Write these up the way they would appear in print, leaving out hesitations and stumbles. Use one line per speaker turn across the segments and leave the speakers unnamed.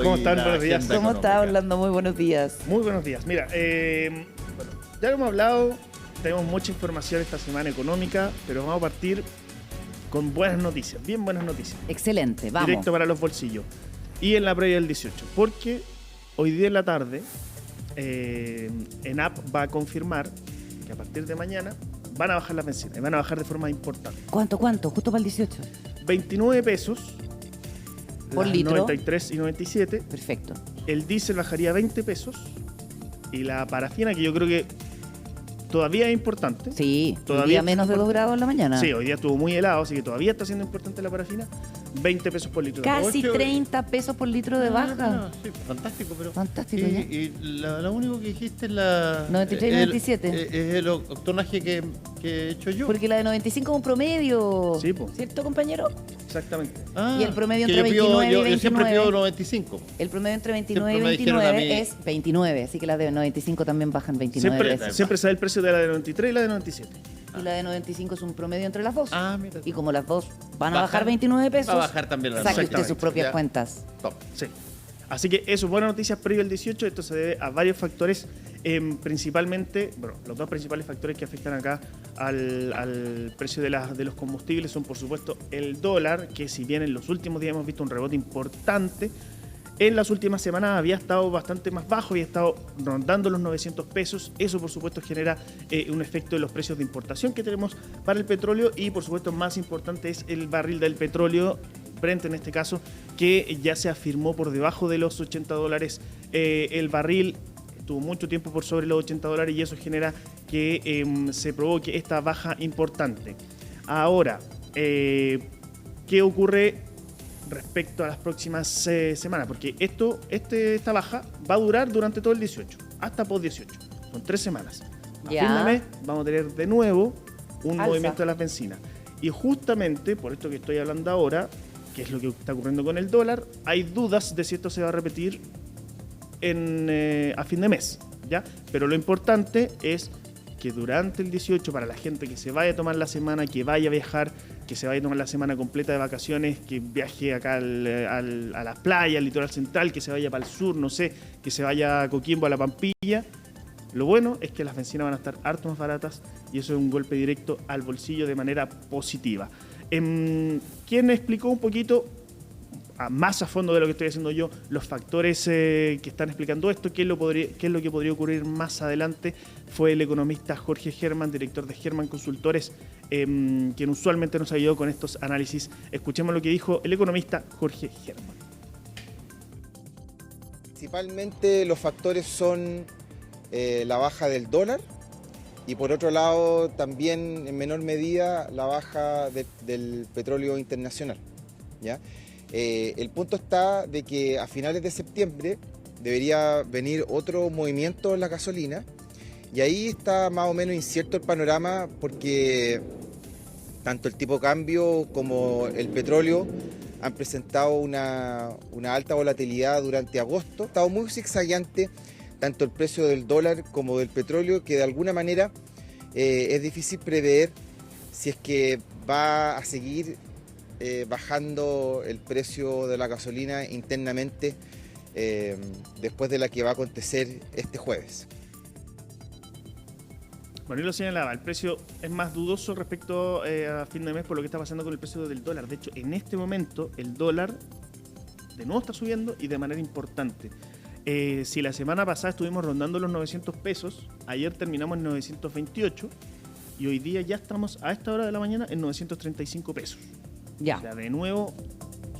¿Cómo están? Buenos días.
¿Cómo está, Orlando? Muy buenos días.
Muy buenos días. Mira, bueno, ya lo hemos hablado, tenemos mucha información esta semana económica, pero vamos a partir con buenas noticias, bien buenas noticias.
Excelente, vamos.
Directo para los bolsillos. Y en la previa del 18, porque hoy día en la tarde, ENAP va a confirmar que a partir de mañana van a bajar las bencinas y van a bajar de forma importante.
¿Cuánto? Justo para el 18.
29 pesos.
Por
las
litro.
93 y 97.
Perfecto.
El diésel bajaría 20 pesos. Y la parafina, que yo creo que todavía es importante.
Sí,
Todavía
todavía
es
menos de 2 grados en la mañana.
Sí, hoy día estuvo muy helado, así que todavía está siendo importante la parafina. 20 pesos por litro.
Casi
8.
30 pesos por litro de baja.
Sí, fantástico, pero.
Fantástico, ¿ya?
Y lo único que dijiste es la.
93 y 97.
Es el octonaje que he hecho yo.
Porque la de 95 es un promedio.
Sí, po.
¿Cierto, compañero?
Exactamente.
Y el promedio
que
entre
yo pido-
29 y
yo siempre
29.
pido 95.
El promedio entre 29 y
Siempre me dijeron a
29
mí-
es 29, así que las de 95 también bajan 29
Siempre,
veces.
siempre sale el precio de la de 93 y la de 97.
Y la de 95 es un promedio entre las dos.
Mira.
Y como las dos van a
Bajan,
bajar 29 pesos,
va a bajar también la
saque usted
Exactamente.
sus propias
Ya.
cuentas.
Top.
Sí. Así que eso, buenas noticias previo al 18. Esto se debe a varios factores, principalmente, bueno, los dos principales factores que afectan acá al precio de los combustibles son, por supuesto, el dólar, que si bien en los últimos días hemos visto un rebote importante, en las últimas semanas había estado bastante más bajo, había estado rondando los 900 pesos. Eso, por supuesto, genera un efecto en los precios de importación que tenemos para el petróleo y, por supuesto, más importante es el barril del petróleo, Brent en este caso, que ya se afirmó por debajo de los $80 el barril. Estuvo mucho tiempo por sobre los $80 y eso genera que se provoque esta baja importante. Ahora, ¿qué ocurre respecto a las próximas semanas? Porque esta baja va a durar durante todo el 18, hasta post 18. Son 3 semanas. A
Ya.
fin de mes vamos a tener de nuevo un
Alza.
movimiento de las bencinas. Y justamente por esto que estoy hablando ahora, que es lo que está ocurriendo con el dólar, hay dudas de si esto se va a repetir a fin de mes, ¿ya? Pero lo importante es que durante el 18, para la gente que se vaya a tomar la semana, que vaya a viajar, que se vaya a tomar la semana completa de vacaciones, que viaje acá a la playa, al litoral central, que se vaya para el sur, no sé, que se vaya a Coquimbo, a La Pampilla. Lo bueno es que las bencinas van a estar harto más baratas y eso es un golpe directo al bolsillo de manera positiva. ¿Quién explicó un poquito, más a fondo de lo que estoy haciendo yo, los factores que están explicando esto? ¿Qué es lo que podría ocurrir más adelante? Fue el economista Jorge Germán, director de Germán Consultores, quien usualmente nos ayudó con estos análisis. Escuchemos lo que dijo el economista Jorge Germán.
Principalmente los factores son la baja del dólar y por otro lado también en menor medida la baja del petróleo internacional, ¿ya? El punto está de que a finales de septiembre debería venir otro movimiento en la gasolina y ahí está más o menos incierto el panorama porque tanto el tipo de cambio como el petróleo han presentado una alta volatilidad durante agosto. Ha estado muy zigzagueante tanto el precio del dólar como del petróleo, que de alguna manera es difícil prever si es que va a seguir bajando el precio de la gasolina internamente después de la que va a acontecer este jueves.
Bueno, y lo señalaba, el precio es más dudoso respecto a fin de mes por lo que está pasando con el precio del dólar. De hecho, en este momento el dólar de nuevo está subiendo y de manera importante. Si la semana pasada estuvimos rondando los 900 pesos, ayer terminamos en 928 y hoy día ya estamos a esta hora de la mañana en 935 pesos.
Ya.
O sea, de nuevo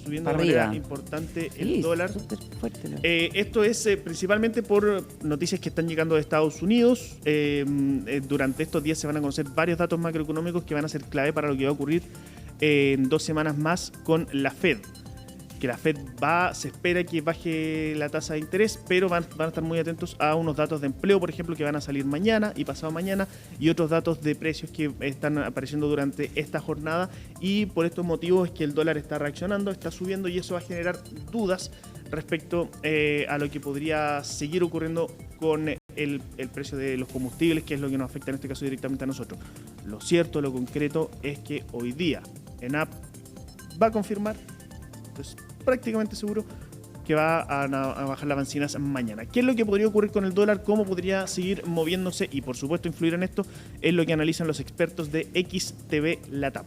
subiendo de
Para
manera
arriba.
importante
Sí,
el dólar.
súper fuerte, ¿no?
Esto es principalmente por noticias que están llegando de Estados Unidos. Durante estos días se van a conocer varios datos macroeconómicos que van a ser clave para lo que va a ocurrir en 2 semanas más con la Fed. Que la Fed se espera que baje la tasa de interés, pero van a estar muy atentos a unos datos de empleo, por ejemplo, que van a salir mañana y pasado mañana, y otros datos de precios que están apareciendo durante esta jornada. Y por estos motivos es que el dólar está reaccionando, está subiendo, y eso va a generar dudas respecto a lo que podría seguir ocurriendo con el precio de los combustibles, que es lo que nos afecta en este caso directamente a nosotros. Lo cierto, lo concreto es que hoy día ENAP va a confirmar, entonces prácticamente seguro, que va a bajar las bencinas mañana. ¿Qué es lo que podría ocurrir con el dólar? ¿Cómo podría seguir moviéndose? Y por supuesto influir en esto es lo que analizan los expertos de XTV Latam.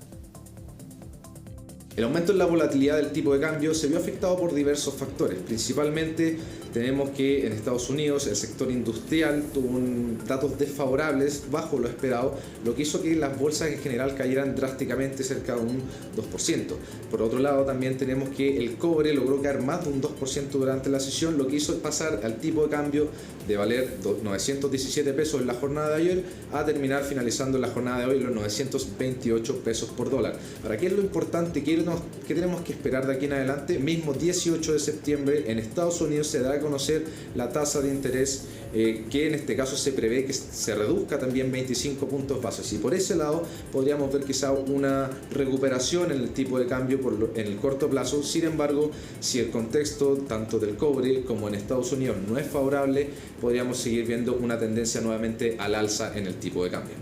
El aumento en la volatilidad del tipo de cambio se vio afectado por diversos factores. Principalmente tenemos que en Estados Unidos el sector industrial tuvo datos desfavorables bajo lo esperado, lo que hizo que las bolsas en general cayeran drásticamente cerca de un 2%. Por otro lado también tenemos que el cobre logró caer más de un 2% durante la sesión, lo que hizo pasar al tipo de cambio de valer 917 pesos en la jornada de ayer a terminar finalizando la jornada de hoy los 928 pesos por dólar. ¿Para qué es lo importante? ¿Qué tenemos que esperar de aquí en adelante? Mismo 18 de septiembre en Estados Unidos se dará a conocer la tasa de interés que en este caso se prevé que se reduzca también 25 puntos bases, y por ese lado podríamos ver quizá una recuperación en el tipo de cambio en el corto plazo. Sin embargo, si el contexto tanto del cobre como en Estados Unidos no es favorable, podríamos seguir viendo una tendencia nuevamente al alza en el tipo de cambio.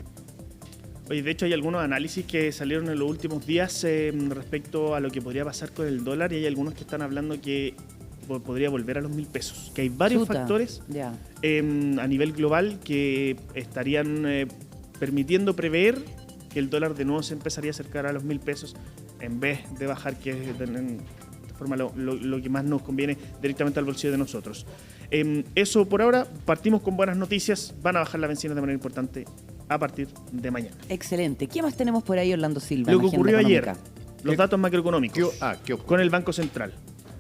Oye, de hecho hay algunos análisis que salieron en los últimos días respecto a lo que podría pasar con el dólar, y hay algunos que están hablando que podría volver a los 1.000 pesos. Que hay varios factores a nivel global que estarían permitiendo prever que el dólar de nuevo se empezaría a acercar a los 1.000 pesos en vez de bajar, que es de forma lo que más nos conviene directamente al bolsillo de nosotros. Eso por ahora. Partimos con buenas noticias. Van a bajar las bencinas de manera importante a partir de mañana.
Excelente. ¿Qué más tenemos por ahí, Orlando Silva?
Lo que ocurrió ayer, los datos macroeconómicos
¿Qué
con el Banco Central.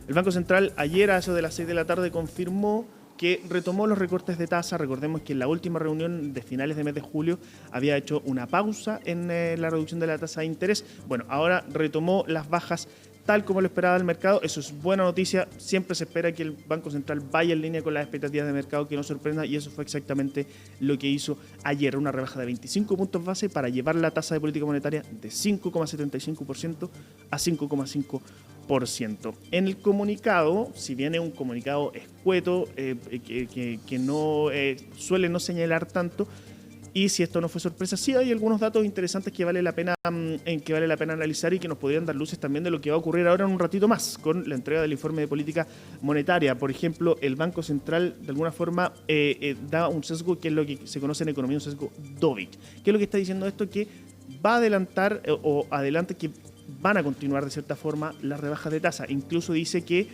El Banco Central ayer a eso de las 6 de la tarde confirmó que retomó los recortes de tasa. Recordemos que en la última reunión de finales de mes de julio había hecho una pausa en la reducción de la tasa de interés. Bueno, ahora retomó las bajas tal como lo esperaba el mercado. Eso es buena noticia. Siempre se espera que el Banco Central vaya en línea con las expectativas de mercado, que no sorprenda, y eso fue exactamente lo que hizo ayer. Una rebaja de 25 puntos base para llevar la tasa de política monetaria de 5,75% a 5,5%. En el comunicado, si bien es un comunicado escueto, que no suele no señalar tanto, y si esto no fue sorpresa, sí hay algunos datos interesantes que vale la pena analizar y que nos podrían dar luces también de lo que va a ocurrir ahora en un ratito más con la entrega del informe de política monetaria. Por ejemplo, el Banco Central de alguna forma da un sesgo que es lo que se conoce en economía, un sesgo Dovic. ¿Qué es lo que está diciendo esto? Que va a adelantar adelante que van a continuar de cierta forma las rebajas de tasa. Incluso dice que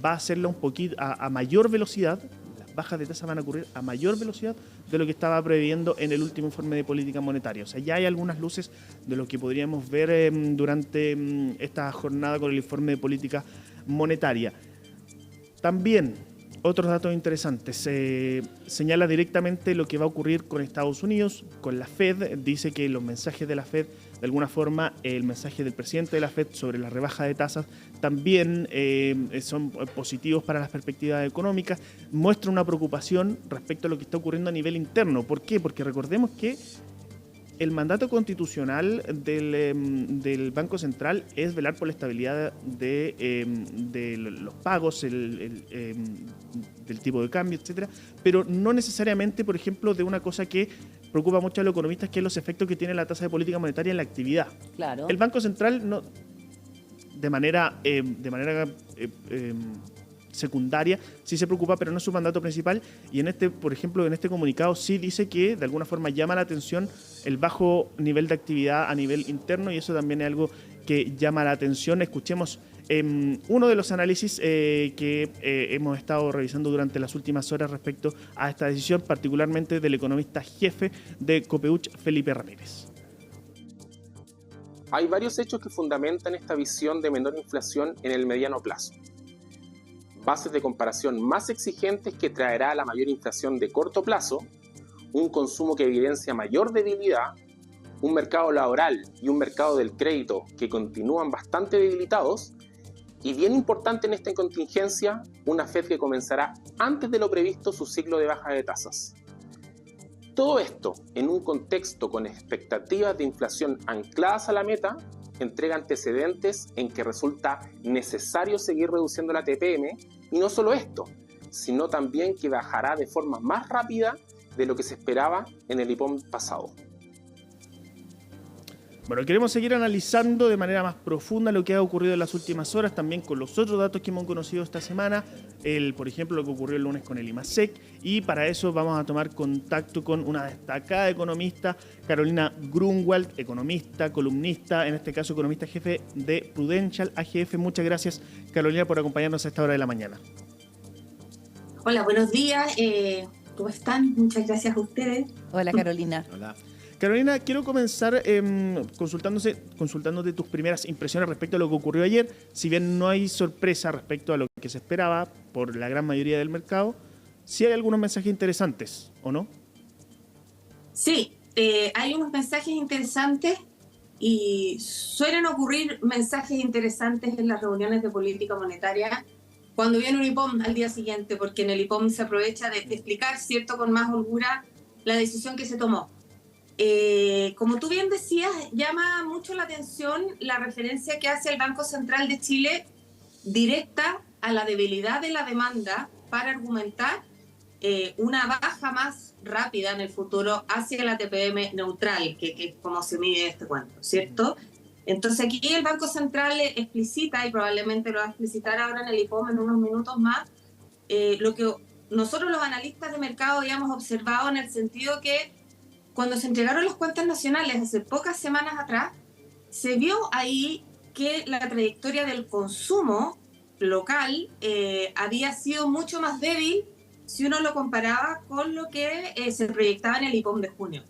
va a hacerla un poquito a mayor velocidad. Las bajas de tasa van a ocurrir a mayor velocidad de lo que estaba previendo en el último informe de política monetaria. O sea, ya hay algunas luces de lo que podríamos ver durante esta jornada con el informe de política monetaria. También otros datos interesantes. Señala directamente lo que va a ocurrir con Estados Unidos, con la Fed. Dice que los mensajes de la Fed, de alguna forma, el mensaje del presidente de la Fed sobre la rebaja de tasas también son positivos para las perspectivas económicas. Muestra una preocupación respecto a lo que está ocurriendo a nivel interno. ¿Por qué? Porque recordemos que el mandato constitucional del Banco Central es velar por la estabilidad de los pagos, del tipo de cambio, etcétera, pero no necesariamente, por ejemplo, de una cosa que preocupa mucho a los economistas, que es los efectos que tiene la tasa de política monetaria en la actividad.
Claro.
El Banco Central no, de manera secundaria sí se preocupa, pero no es su mandato principal, y por ejemplo, en este comunicado sí dice que de alguna forma llama la atención el bajo nivel de actividad a nivel interno, y eso también es algo que llama la atención. Escuchemos uno de los análisis que hemos estado revisando durante las últimas horas respecto a esta decisión, particularmente del economista jefe de Copeuch, Felipe Ramírez.
Hay varios hechos que fundamentan esta visión de menor inflación en el mediano plazo. Bases de comparación más exigentes que traerá la mayor inflación de corto plazo, un consumo que evidencia mayor debilidad, un mercado laboral y un mercado del crédito que continúan bastante debilitados, y bien importante en esta contingencia, una Fed que comenzará antes de lo previsto su ciclo de baja de tasas. Todo esto en un contexto con expectativas de inflación ancladas a la meta, entrega antecedentes en que resulta necesario seguir reduciendo la TPM, y no solo esto, sino también que bajará de forma más rápida de lo que se esperaba en el IPOM pasado.
Bueno, queremos seguir analizando de manera más profunda lo que ha ocurrido en las últimas horas, también con los otros datos que hemos conocido esta semana, por ejemplo, lo que ocurrió el lunes con el IMASEC, y para eso vamos a tomar contacto con una destacada economista, Carolina Grunwald, economista, columnista, en este caso economista jefe de Prudential AGF. Muchas gracias, Carolina, por acompañarnos a esta hora de la mañana.
Hola, buenos días. ¿Cómo están? Muchas gracias a ustedes.
Hola, Carolina.
Hola.
Carolina, quiero comenzar consultándote tus primeras impresiones respecto a lo que ocurrió ayer. Si bien no hay sorpresa respecto a lo que se esperaba por la gran mayoría del mercado, sí hay algunos mensajes interesantes, ¿o no?
Sí, hay unos mensajes interesantes y suelen ocurrir mensajes interesantes en las reuniones de política monetaria cuando viene un IPOM al día siguiente, porque en el IPOM se aprovecha de explicar, ¿cierto?, con más holgura la decisión que se tomó. Como tú bien decías, llama mucho la atención la referencia que hace el Banco Central de Chile directa a la debilidad de la demanda para argumentar una baja más rápida en el futuro hacia la TPM neutral, que es como se mide este cuento, ¿cierto? Entonces aquí el Banco Central explicita, y probablemente lo va a explicitar ahora en el IPOM en unos minutos más, lo que nosotros los analistas de mercado habíamos observado, en el sentido que cuando se entregaron las cuentas nacionales hace pocas semanas atrás, se vio ahí que la trayectoria del consumo local había sido mucho más débil si uno lo comparaba con lo que se proyectaba en el IPOM de junio.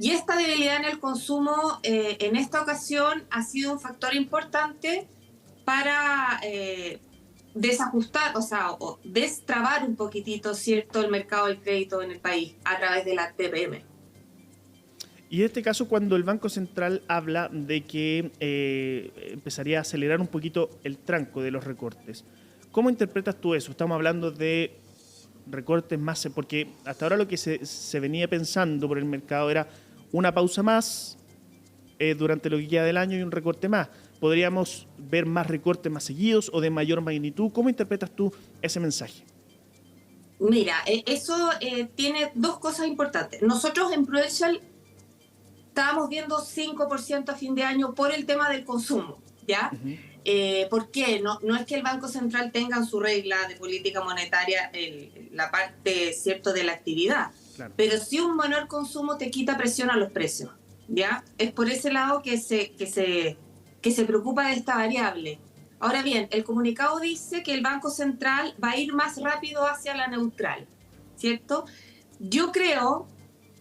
Y esta debilidad en el consumo en esta ocasión ha sido un factor importante para desajustar, o destrabar un poquitito, ¿cierto?, el mercado del crédito en el país a través de la TPM.
Y en este caso, cuando el Banco Central habla de que empezaría a acelerar un poquito el tranco de los recortes, ¿cómo interpretas tú eso? Estamos hablando de recortes más, porque hasta ahora lo que se venía pensando por el mercado era una pausa más durante lo que queda del año y un recorte más. ¿Podríamos ver más recortes más seguidos o de mayor magnitud? ¿Cómo interpretas tú ese mensaje?
Mira, eso tiene dos cosas importantes. Nosotros en Prudential estábamos viendo 5% a fin de año por el tema del consumo, ¿ya? Uh-huh. ¿Por qué? No es que el Banco Central tenga en su regla de política monetaria la parte, ¿cierto?, de la actividad, claro, pero sí un menor consumo te quita presión a los precios, ¿ya? Es por ese lado que se preocupa de esta variable. Ahora bien, el comunicado dice que el Banco Central va a ir más rápido hacia la neutral, ¿cierto? Yo creo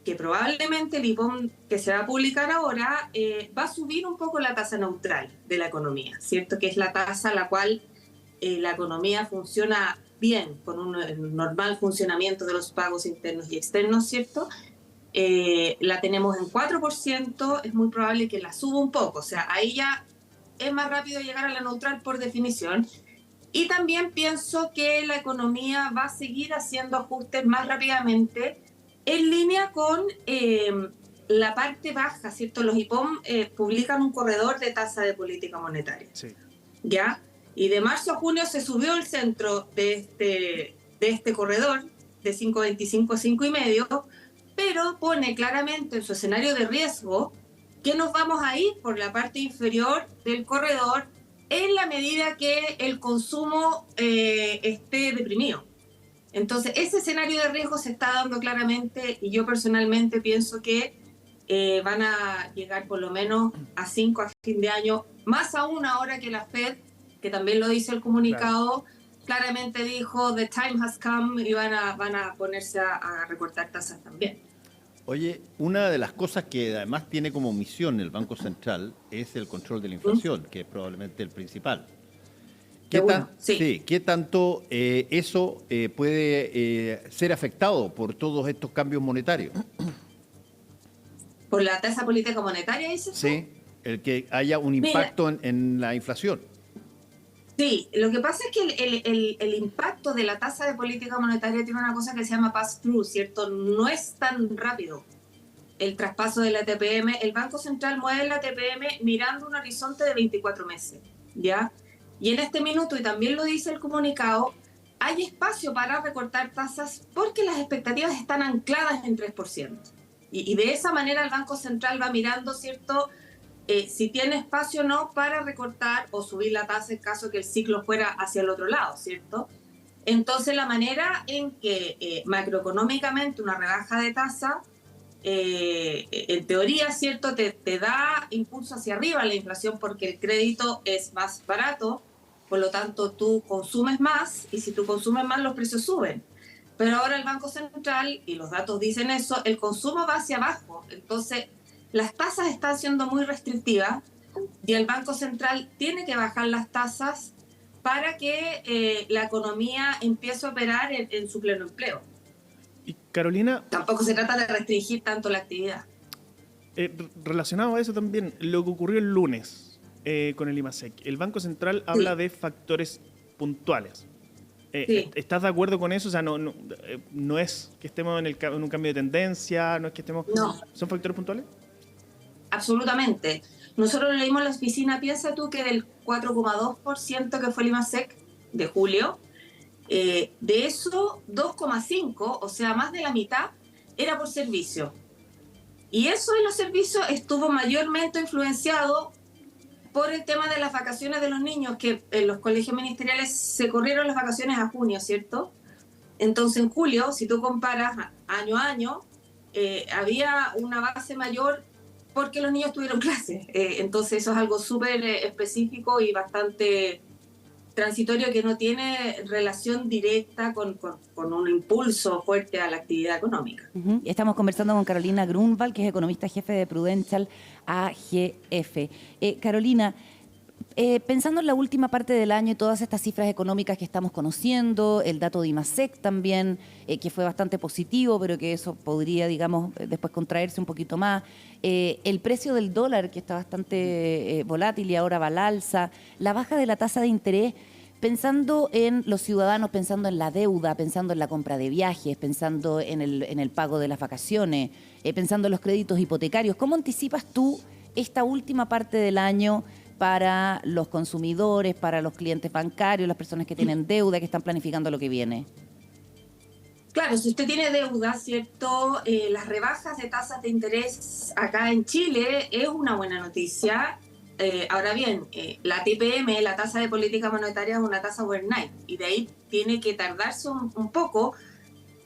que probablemente el IPOM que se va a publicar ahora va a subir un poco la tasa neutral de la economía, ¿cierto? Que es la tasa a la cual la economía funciona bien, con un normal funcionamiento de los pagos internos y externos, ¿cierto? La tenemos en 4%, es muy probable que la suba un poco, o sea, ahí ya es más rápido llegar a la neutral por definición. Y también pienso que la economía va a seguir haciendo ajustes más rápidamente, en línea con la parte baja, ¿cierto? Los IPOM publican un corredor de tasa de política monetaria, sí, ¿ya? Y de marzo a junio se subió el centro de este corredor de 5.25 a 5.5, pero pone claramente en su escenario de riesgo que nos vamos a ir por la parte inferior del corredor en la medida que el consumo esté deprimido. Entonces, ese escenario de riesgo se está dando claramente, y yo personalmente pienso que van a llegar por lo menos a 5 a fin de año, más aún ahora que la Fed, que también lo dice el comunicado, claro, claramente dijo, the time has come, y van a ponerse a recortar tasas también.
Oye, una de las cosas que además tiene como misión el Banco Central es el control de la inflación, que es probablemente el principal. ¿Qué tanto eso puede ser afectado por todos estos cambios monetarios?
¿Por la tasa política monetaria, dices tú?
Sí, el que haya un impacto en la inflación.
Sí, lo que pasa es que el impacto de la tasa de política monetaria tiene una cosa que se llama pass-through, ¿cierto? No es tan rápido el traspaso de la TPM. El Banco Central mueve la TPM mirando un horizonte de 24 meses, ¿ya? Y en este minuto, y también lo dice el comunicado, hay espacio para recortar tasas porque las expectativas están ancladas en 3%. Y de esa manera el Banco Central va mirando, ¿cierto?, si tiene espacio o no para recortar o subir la tasa en caso que el ciclo fuera hacia el otro lado, ¿cierto? Entonces, la manera en que macroeconómicamente una rebaja de tasa, en teoría, ¿cierto?, te da impulso hacia arriba la inflación porque el crédito es más barato, por lo tanto tú consumes más y si tú consumes más los precios suben. Pero ahora el Banco Central, y los datos dicen eso, el consumo va hacia abajo. Entonces, las tasas están siendo muy restrictivas y el Banco Central tiene que bajar las tasas para que la economía empiece a operar en su pleno empleo.
Y Carolina...
Tampoco se trata de restringir tanto la actividad.
Relacionado a eso también, lo que ocurrió el lunes con el IMASEC. El Banco Central habla de factores puntuales.
Sí.
¿Estás de acuerdo con eso? O sea, no es que estemos en un cambio de tendencia, no es que estemos...
No.
¿Son factores puntuales?
Absolutamente. Nosotros leímos en la oficina, piensa tú que del 4,2% que fue el IMASEC de julio, de eso 2,5%, o sea, más de la mitad, era por servicio. Y eso en los servicios estuvo mayormente influenciado por el tema de las vacaciones de los niños, que en los colegios ministeriales se corrieron las vacaciones a junio, ¿cierto? Entonces en julio, si tú comparas año a año, había una base mayor porque los niños tuvieron clases. Entonces eso es algo súper específico y bastante transitorio que no tiene relación directa con un impulso fuerte a la actividad económica.
Estamos conversando con Carolina Grunwald, que es economista jefe de Prudential AGF. Carolina, pensando en la última parte del año y todas estas cifras económicas que estamos conociendo, el dato de IMASEC también, que fue bastante positivo, pero que eso podría, digamos, después contraerse un poquito más, el precio del dólar, que está bastante volátil y ahora va al alza, la baja de la tasa de interés, pensando en los ciudadanos, pensando en la deuda, pensando en la compra de viajes, pensando en el pago de las vacaciones, pensando en los créditos hipotecarios, ¿cómo anticipas tú esta última parte del año para los consumidores, para los clientes bancarios, las personas que tienen deuda, que están planificando lo que viene?
Claro, si usted tiene deuda, ¿cierto? Las rebajas de tasas de interés acá en Chile es una buena noticia. Ahora bien, la TPM, la tasa de política monetaria, es una tasa overnight y de ahí tiene que tardarse un poco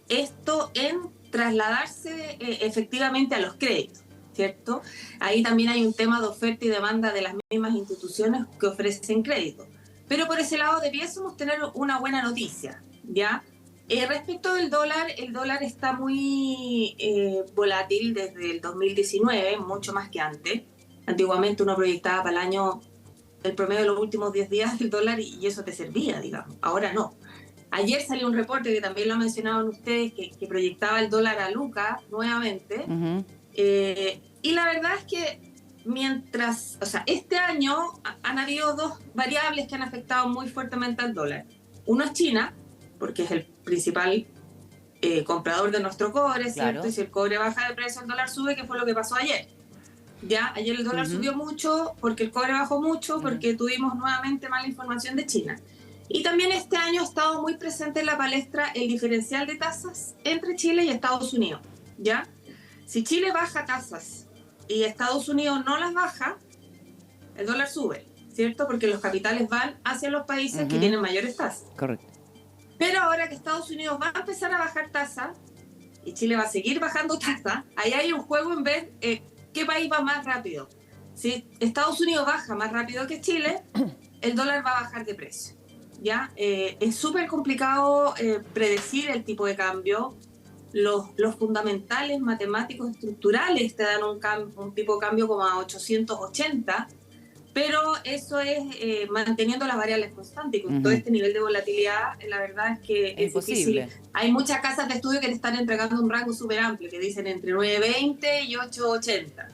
esto en trasladarse efectivamente a los créditos, ¿cierto? Ahí también hay un tema de oferta y demanda de las mismas instituciones que ofrecen crédito. Pero por ese lado debiésemos tener una buena noticia, ¿ya? Respecto del dólar, el dólar está muy volátil desde el 2019, mucho más que antes. Antiguamente uno proyectaba para el año el promedio de los últimos 10 días del dólar y eso te servía, digamos. Ahora no. Ayer salió un reporte que también lo mencionaban ustedes, que proyectaba el dólar a Lucas nuevamente. Y la verdad es que este año han habido dos variables que han afectado muy fuertemente al dólar. Uno es China, porque es el principal comprador de nuestro cobre, ¿cierto?
Claro.
Y si el cobre baja de precio, el dólar sube, que fue lo que pasó ayer. Ya, ayer el dólar subió mucho porque el cobre bajó mucho porque tuvimos nuevamente mala información de China. Y también este año ha estado muy presente en la palestra el diferencial de tasas entre Chile y Estados Unidos, ¿ya? Si Chile baja tasas y Estados Unidos no las baja, el dólar sube, ¿cierto? Porque los capitales van hacia los países que tienen mayores tasas.
Correcto.
Pero ahora que Estados Unidos va a empezar a bajar tasas y Chile va a seguir bajando tasas, ahí hay un juego en ver qué país va más rápido. Si Estados Unidos baja más rápido que Chile, el dólar va a bajar de precio, ¿ya? Es súper complicado predecir el tipo de cambio. Los fundamentales matemáticos estructurales te dan un tipo de cambio como a 880, pero eso es manteniendo las variables constantes. Y con todo este nivel de volatilidad, la verdad es que es difícil. Hay muchas casas de estudio que te están entregando un rango súper amplio, que dicen entre 9.20 y 8.80.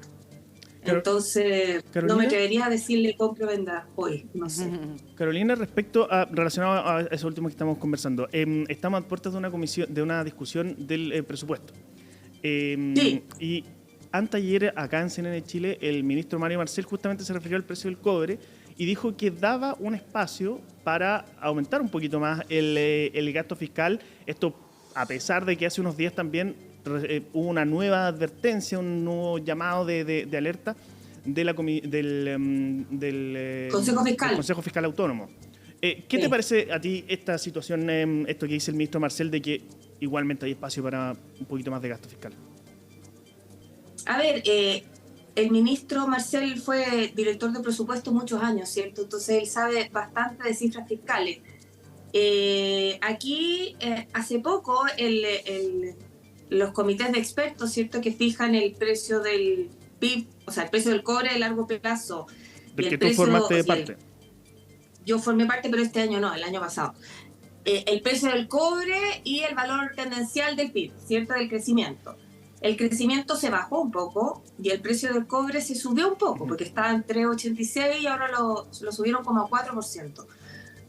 Entonces,
Carolina,
no me atrevería a decirle compre o venda hoy, no sé.
Carolina, relacionado a eso último que estamos conversando, estamos a puertas de una discusión del presupuesto.
Sí.
Y anteayer, acá en CNN Chile, el ministro Mario Marcel justamente se refirió al precio del cobre y dijo que daba un espacio para aumentar un poquito más el gasto fiscal. Esto a pesar de que hace unos días también hubo una nueva advertencia, un nuevo llamado de alerta del
Consejo Fiscal.
del Consejo Fiscal Autónomo. ¿Qué te
Sí.
parece a ti esta situación, esto que dice el ministro Marcel, de que igualmente hay espacio para un poquito más de gasto fiscal?
A ver, el ministro Marcel fue director de presupuesto muchos años, ¿cierto? Entonces él sabe bastante de cifras fiscales. Aquí, hace poco, los comités de expertos, ¿cierto?, que fijan el precio del PIB, o sea, el precio del cobre de largo plazo. y
Del
el
que tú
precio-
formaste
y el-
parte.
Yo formé parte, pero este año no, el año pasado. El precio del cobre y el valor tendencial del PIB, ¿cierto?, del crecimiento. El crecimiento se bajó un poco y el precio del cobre se subió un poco, porque estaba en 3,86 y ahora lo subieron como a 4%.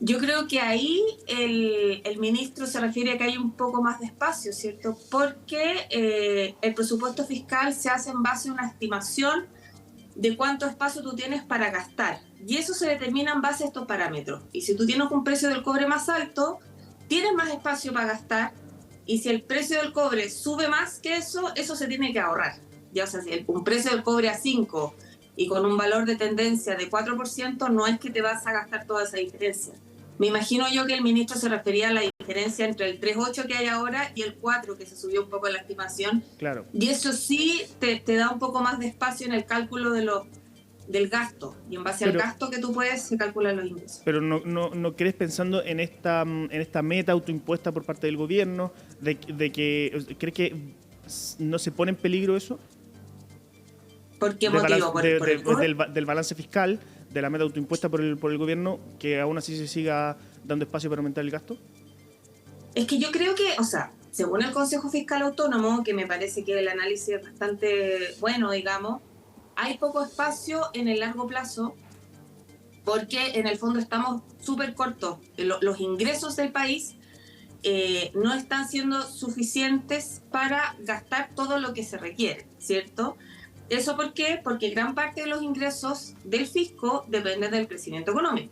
Yo creo que ahí el ministro se refiere a que hay un poco más de espacio, ¿cierto? Porque el presupuesto fiscal se hace en base a una estimación de cuánto espacio tú tienes para gastar. Y eso se determina en base a estos parámetros. Y si tú tienes un precio del cobre más alto, tienes más espacio para gastar. Y si el precio del cobre sube más que eso se tiene que ahorrar. Ya, o sea, si un precio del cobre a 5 y con un valor de tendencia de 4%, no es que te vas a gastar toda esa diferencia. Me imagino yo que el ministro se refería a la diferencia entre el 3,8 que hay ahora y el 4, que se subió un poco en la estimación.
Claro.
Y eso sí te da un poco más de espacio en el cálculo del gasto. Y en base
Pero-
al gasto que tú puedes, se calculan los ingresos.
Pero no crees, pensando en esta meta autoimpuesta por parte del gobierno, de que ¿crees que no se pone en peligro eso?
¿Por qué
Del
motivo?
balance-
¿Por el cobre?
del balance fiscal, de la meta autoimpuesta por el gobierno, que aún así se siga dando espacio para aumentar el gasto?
Es que yo creo que, o sea, según el Consejo Fiscal Autónomo, que me parece que el análisis es bastante bueno, digamos, hay poco espacio en el largo plazo porque en el fondo estamos súper cortos. Los ingresos del país no están siendo suficientes para gastar todo lo que se requiere, ¿cierto? ¿Eso por qué? Porque gran parte de los ingresos del fisco dependen del crecimiento económico.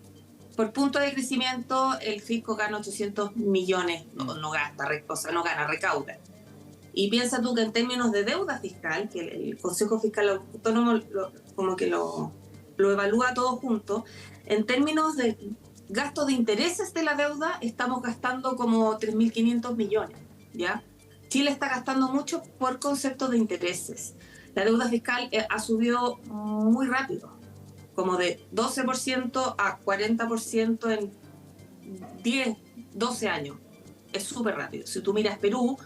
Por punto de crecimiento, el fisco gana 800 millones, no gasta, o sea, no gana, recauda. Y piensa tú que en términos de deuda fiscal, que el Consejo Fiscal Autónomo como que lo evalúa todo junto, en términos de gasto de intereses de la deuda, estamos gastando como 3.500 millones, ¿ya? Chile está gastando mucho por concepto de intereses. La deuda fiscal ha subido muy rápido, como de 12% a 40% en 10, 12 años. Es súper rápido. Si tú miras Perú,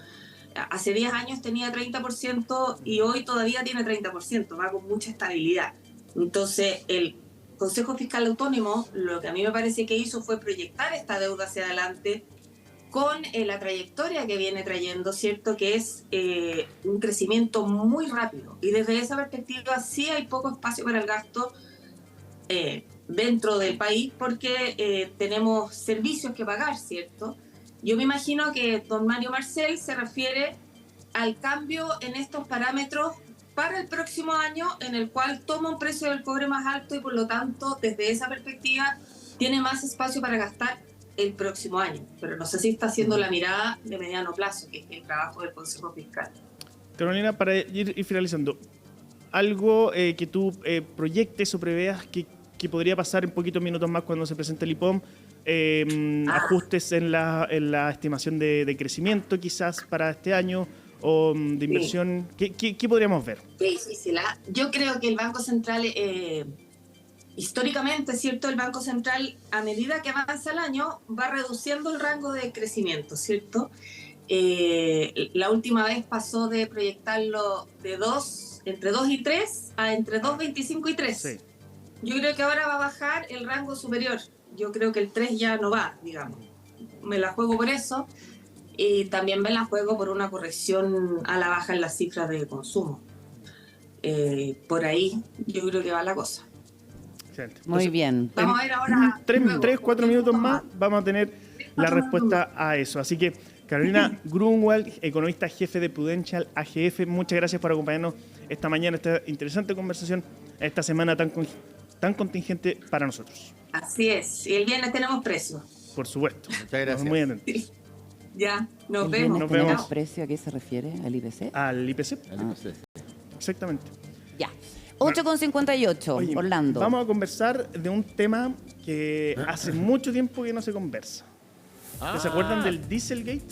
hace 10 años tenía 30% y hoy todavía tiene 30%, va con mucha estabilidad. Entonces, el Consejo Fiscal Autónomo, lo que a mí me parece que hizo fue proyectar esta deuda hacia adelante con la trayectoria que viene trayendo, ¿cierto? Que es un crecimiento muy rápido. Y desde esa perspectiva sí hay poco espacio para el gasto dentro del país porque tenemos servicios que pagar, ¿cierto? Yo me imagino que don Mario Marcel se refiere al cambio en estos parámetros para el próximo año, en el cual toma un precio del cobre más alto y por lo tanto, desde esa perspectiva, tiene más espacio para gastar el próximo año. Pero no sé si está haciendo la mirada de mediano plazo, que es el trabajo del Consejo Fiscal.
Carolina, para ir finalizando, algo que tú proyectes o preveas que podría pasar en poquitos minutos más cuando se presente el IPOM, ajustes en la estimación de crecimiento quizás para este año o de inversión. Sí. ¿Qué podríamos ver?
Qué difícil, ¿eh? Yo creo que el Banco Central, históricamente, ¿cierto? El Banco Central, a medida que avanza el año, va reduciendo el rango de crecimiento, ¿cierto? La última vez pasó de proyectarlo de entre 2 y 3 a entre 2,25 y 3. Sí. Yo creo que ahora va a bajar el rango superior. Yo creo que el 3 ya no va, digamos. Me la juego por eso. Y también me la juego por una corrección a la baja en las cifras de consumo. Por ahí yo creo que va la cosa.
Excelente. Entonces,
muy bien.
Vamos a ver ahora.
3-4 minutos más vamos a tener la respuesta a eso. Así que, Carolina Grunwald, economista jefe de Prudential AGF, muchas gracias por acompañarnos esta mañana, esta interesante conversación, esta semana tan contingente para nosotros.
Así es. Y el viernes tenemos precio.
Por supuesto.
Muchas gracias.
Muy atentos.
Ya, nos
¿El
vemos.
viernes
Nos
tenemos
vemos.
precio? ¿A qué se refiere? ¿Al IPC?
Al IPC.
Al IPC.
Exactamente.
Ya. 8:58,
Oye,
Orlando.
Vamos a conversar de un tema que hace mucho tiempo que no se conversa. ¿Se acuerdan del Dieselgate?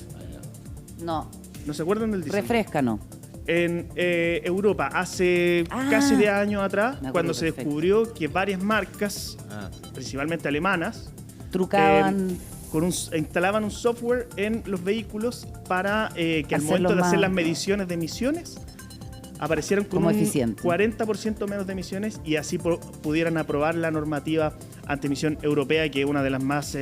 No,
¿No se acuerdan del Dieselgate?
refrescanos.
En Europa, hace casi 10 años atrás,
me acuerdo
cuando se
perfecto.
descubrió que varias marcas, principalmente alemanas,
Trucaban.
instalaban un software en los vehículos para que al
Hacerlos
momento de hacer
más-
las mediciones de emisiones aparecieran con
Como
un
eficiente.
40% menos de emisiones y así pudieran aprobar la normativa antiemisión europea, que es una de las más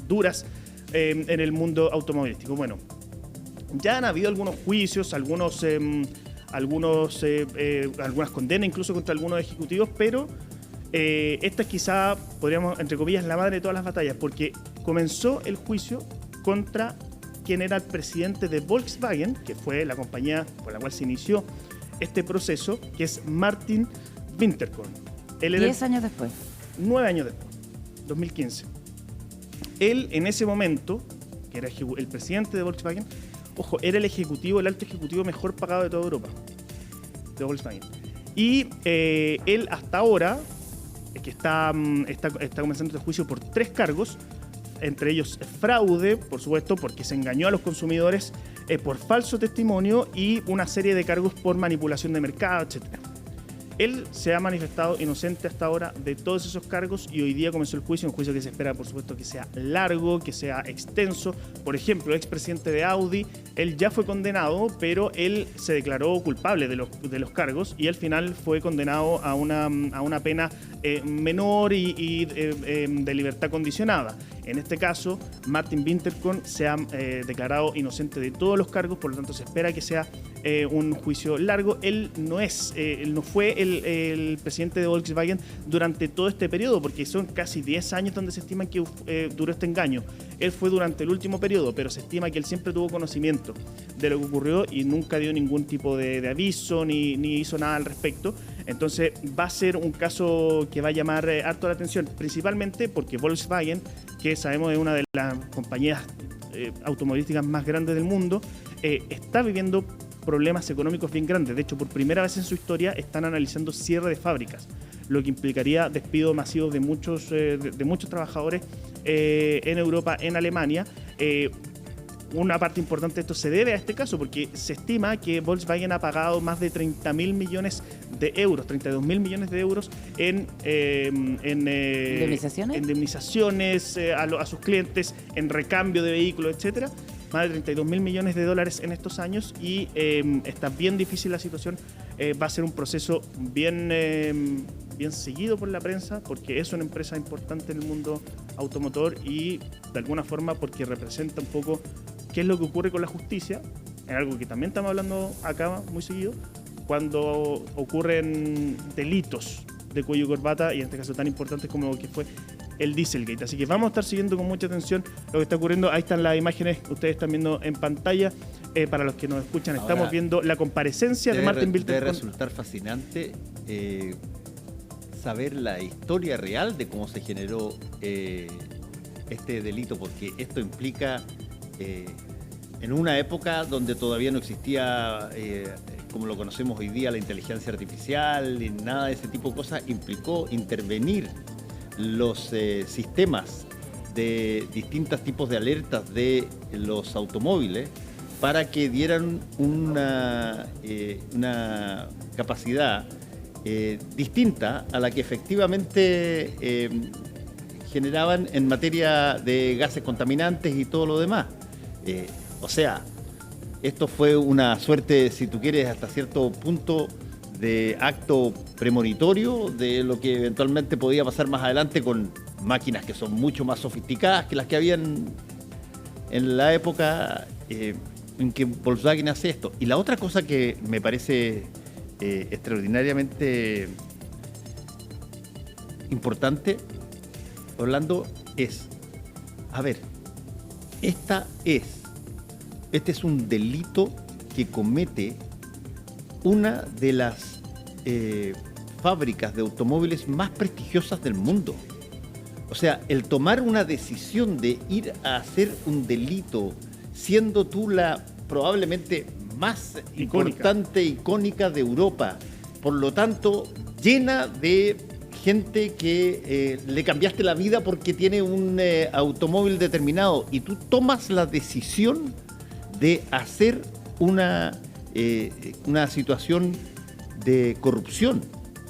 duras en el mundo automovilístico. Bueno, ya han habido algunos juicios, algunas condenas incluso contra algunos ejecutivos, pero esta es quizá, podríamos, entre comillas, la madre de todas las batallas, porque comenzó el juicio contra quien era el presidente de Volkswagen, que fue la compañía por la cual se inició este proceso, que es Martin Winterkorn. Él era
10 años después.
9 años después, 2015. Él, en ese momento, que era el presidente de Volkswagen, ojo, era el alto ejecutivo mejor pagado de toda Europa, de Volkswagen. Y él hasta ahora, que está comenzando este juicio por 3 cargos, entre ellos fraude, por supuesto, porque se engañó a los consumidores, por falso testimonio y una serie de cargos por manipulación de mercado, etc. Él se ha manifestado inocente hasta ahora de todos esos cargos y hoy día comenzó el juicio, un juicio que se espera, por supuesto, que sea largo, que sea extenso. Por ejemplo, el expresidente de Audi, él ya fue condenado, pero él se declaró culpable de los cargos y al final fue condenado a una pena menor y de libertad condicionada. En este caso, Martin Winterkorn se ha declarado inocente de todos los cargos, por lo tanto se espera que sea un juicio largo. Él no fue el presidente de Volkswagen durante todo este periodo, porque son casi 10 años donde se estima que duró este engaño. Él fue durante el último periodo, pero se estima que él siempre tuvo conocimiento de lo que ocurrió y nunca dio ningún tipo de aviso ni hizo nada al respecto. Entonces va a ser un caso que va a llamar harto la atención, principalmente porque Volkswagen, que sabemos es una de las compañías automovilísticas más grandes del mundo, está viviendo problemas económicos bien grandes. De hecho, por primera vez en su historia están analizando cierre de fábricas, lo que implicaría despido masivo de muchos trabajadores en Europa, en Alemania. Una parte importante de esto se debe a este caso porque se estima que Volkswagen ha pagado más de 30.000 millones de euros, 32.000 millones de euros en indemnizaciones a sus clientes, en recambio de vehículos, etcétera. Más de 32.000 millones de dólares en estos años y está bien difícil la situación. Va a ser un proceso bien seguido por la prensa porque es una empresa importante en el mundo automotor y de alguna forma porque representa un poco qué es lo que ocurre con la justicia, en algo que también estamos hablando acá muy seguido, cuando ocurren delitos de cuello y corbata y en este caso tan importantes como lo que fue el Dieselgate. Así que vamos a estar siguiendo con mucha atención lo que está ocurriendo. Ahí están las imágenes que ustedes están viendo en pantalla. Para los que nos escuchan,
Ahora,
estamos viendo la comparecencia de Martin
Debe
Winterkorn.
resultar fascinante saber la historia real de cómo se generó este delito, porque esto implica, en una época donde todavía no existía, como lo conocemos hoy día, la inteligencia artificial y nada de ese tipo de cosas, implicó intervenir los sistemas de distintos tipos de alertas de los automóviles para que dieran una capacidad distinta a la que efectivamente generaban en materia de gases contaminantes y todo lo demás. O sea, esto fue una suerte, si tú quieres, hasta cierto punto de acto premonitorio de lo que eventualmente podía pasar más adelante con máquinas que son mucho más sofisticadas que las que habían en la época en que Volkswagen hace esto. Y la otra cosa que me parece extraordinariamente importante, Orlando, es, a ver, este es un delito que comete una de las fábricas de automóviles más prestigiosas del mundo. O sea, el tomar una decisión de ir a hacer un delito siendo tú la probablemente más importante, icónica de Europa. Por lo tanto, llena de gente que le cambiaste la vida porque tiene un automóvil determinado y tú tomas la decisión de hacer una situación de corrupción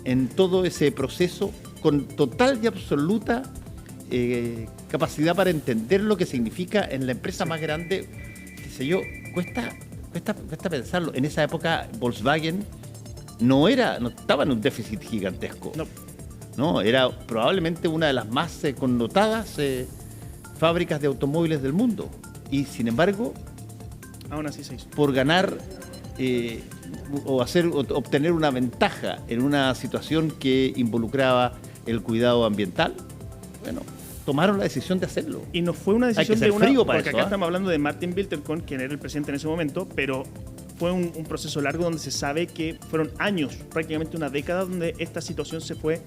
en todo ese proceso con total y absoluta capacidad para entender lo que significa en la empresa más grande, qué sé yo, cuesta pensarlo. En esa época Volkswagen no estaba en un déficit gigantesco. No, era probablemente una de las más connotadas fábricas de automóviles del mundo. Y sin embargo,
aún así se hizo.
Por ganar obtener una ventaja en una situación que involucraba el cuidado ambiental, bueno, tomaron la decisión de hacerlo.
Y no fue una decisión
de
frío porque acá estamos hablando de Martin Bilderkorn, quien era el presidente en ese momento, pero fue un proceso largo donde se sabe que fueron años, prácticamente una década, donde esta situación se fue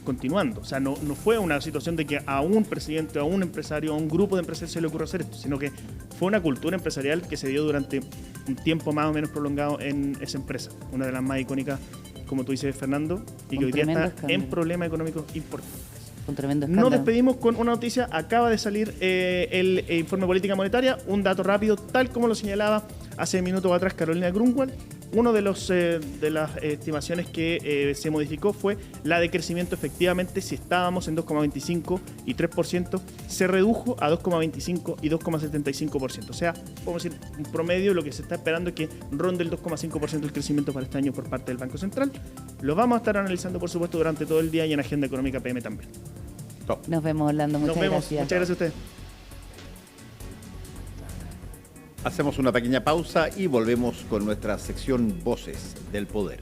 continuando. O sea, no fue una situación de que a un presidente, a un empresario, a un grupo de empresarios se le ocurrió hacer esto, sino que fue una cultura empresarial que se dio durante un tiempo más o menos prolongado en esa empresa. Una de las más icónicas, como tú dices, Fernando, y que hoy día está en problemas económicos importantes.
Un tremendo escándalo.
Nos despedimos con una noticia. Acaba de salir el informe de política monetaria. Un dato rápido, tal como lo señalaba hace minutos atrás Carolina Grunwald. Uno de las estimaciones que se modificó fue la de crecimiento. Efectivamente, si estábamos en 2,25 y 3%, se redujo a 2,25 y 2,75%. O sea, podemos decir, un promedio, lo que se está esperando es que ronde el 2,5% el crecimiento para este año por parte del Banco Central. Lo vamos a estar analizando, por supuesto, durante todo el día y en Agenda Económica PM también.
Nos vemos, Orlando. Muchas gracias.
Muchas gracias a ustedes.
Hacemos una pequeña pausa y volvemos con nuestra sección Voces del Poder.